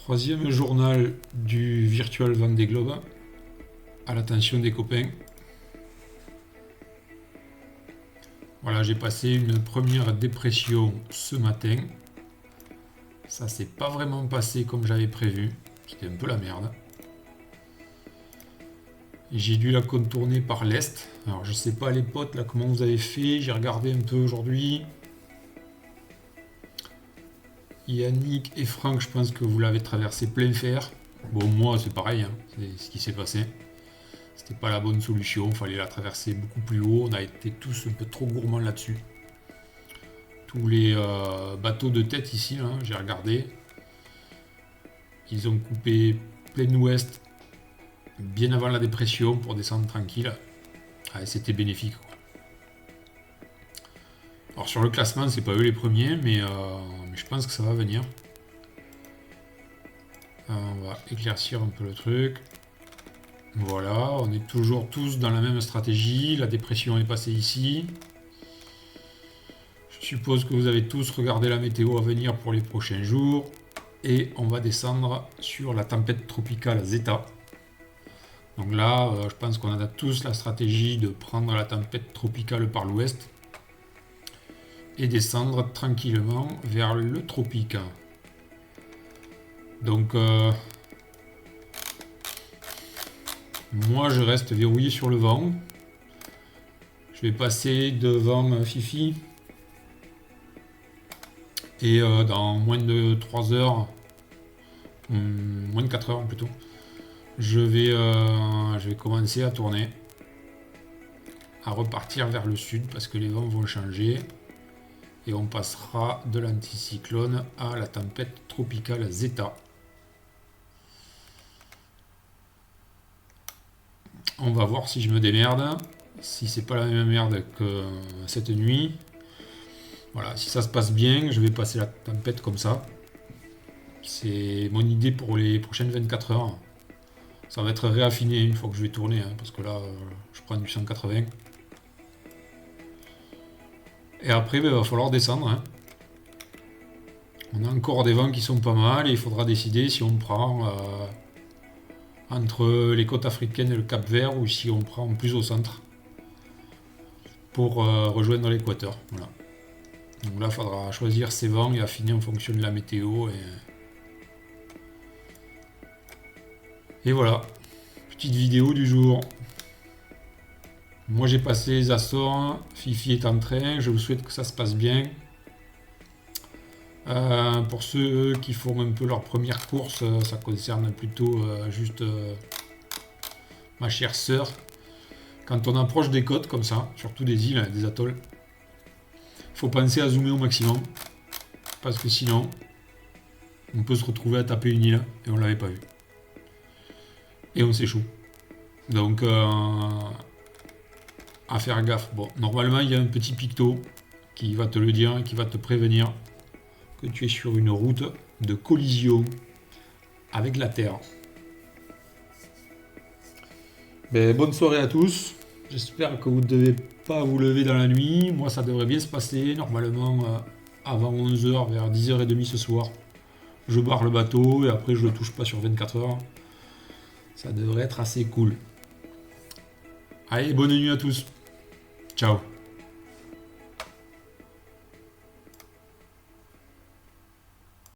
Troisième journal du Virtual Vendée Globe, à l'attention des copains. Voilà, j'ai passé une première dépression ce matin. Ça s'est pas vraiment passé comme j'avais prévu. C'était un peu la merde. J'ai dû la contourner par l'est. Alors je sais pas les potes là comment vous avez fait. J'ai regardé un peu aujourd'hui. Yannick et Franck, je pense que vous l'avez traversé plein fer. Bon, moi c'est pareil, hein. C'est ce qui s'est passé. C'était pas la bonne solution, fallait la traverser beaucoup plus haut. On a été tous un peu trop gourmands là-dessus. Tous les bateaux de tête ici, hein, j'ai regardé. Ils ont coupé plein ouest bien avant la dépression pour descendre tranquille. Ah, c'était bénéfique, quoi. Alors sur le classement, c'est pas eux les premiers, mais je pense que ça va venir. On va éclaircir un peu le truc. Voilà, on est toujours tous dans la même stratégie. La dépression est passée ici. Je suppose que vous avez tous regardé la météo à venir pour les prochains jours. Et on va descendre sur la tempête tropicale Zeta. Donc là, je pense qu'on a tous la stratégie de prendre la tempête tropicale par l'ouest et descendre tranquillement vers le tropique. Donc moi je reste verrouillé sur le vent. Je vais passer devant Fifi et dans moins de 3 heures, moins de 4 heures plutôt, je vais commencer à tourner, à repartir vers le sud parce que les vents vont changer. Et on passera de l'anticyclone à la tempête tropicale Zeta. On va voir si je me démerde, si c'est pas la même merde que cette nuit. Voilà, si ça se passe bien, je vais passer la tempête comme ça. C'est mon idée pour les prochaines 24 heures. Ça va être réaffiné une fois que je vais tourner, hein, parce que là, je prends du 180. Et après, il va falloir descendre. Hein. On a encore des vents qui sont pas mal et il faudra décider si on prend entre les côtes africaines et le Cap Vert ou si on prend plus au centre pour rejoindre l'équateur. Voilà. Donc là, il faudra choisir ses vents et affiner en fonction de la météo. Et voilà, petite vidéo du jour. Moi j'ai passé les Açores, Fifi est en train, je vous souhaite que ça se passe bien. Pour ceux qui font un peu leur première course, ça concerne plutôt juste ma chère sœur. Quand on approche des côtes comme ça, surtout des îles, des atolls, il faut penser à zoomer au maximum. Parce que sinon, on peut se retrouver à taper une île et on l'avait pas vu. Et on s'échoue. Donc à faire gaffe. Bon, normalement, il y a un petit picto qui va te le dire, qui va te prévenir que tu es sur une route de collision avec la Terre. Bonne soirée à tous. J'espère que vous ne devez pas vous lever dans la nuit. Moi, ça devrait bien se passer. Normalement, avant 11h, vers 10h30 ce soir, je barre le bateau et après, je ne le touche pas sur 24 heures. Ça devrait être assez cool. Allez, bonne nuit à tous. Ciao.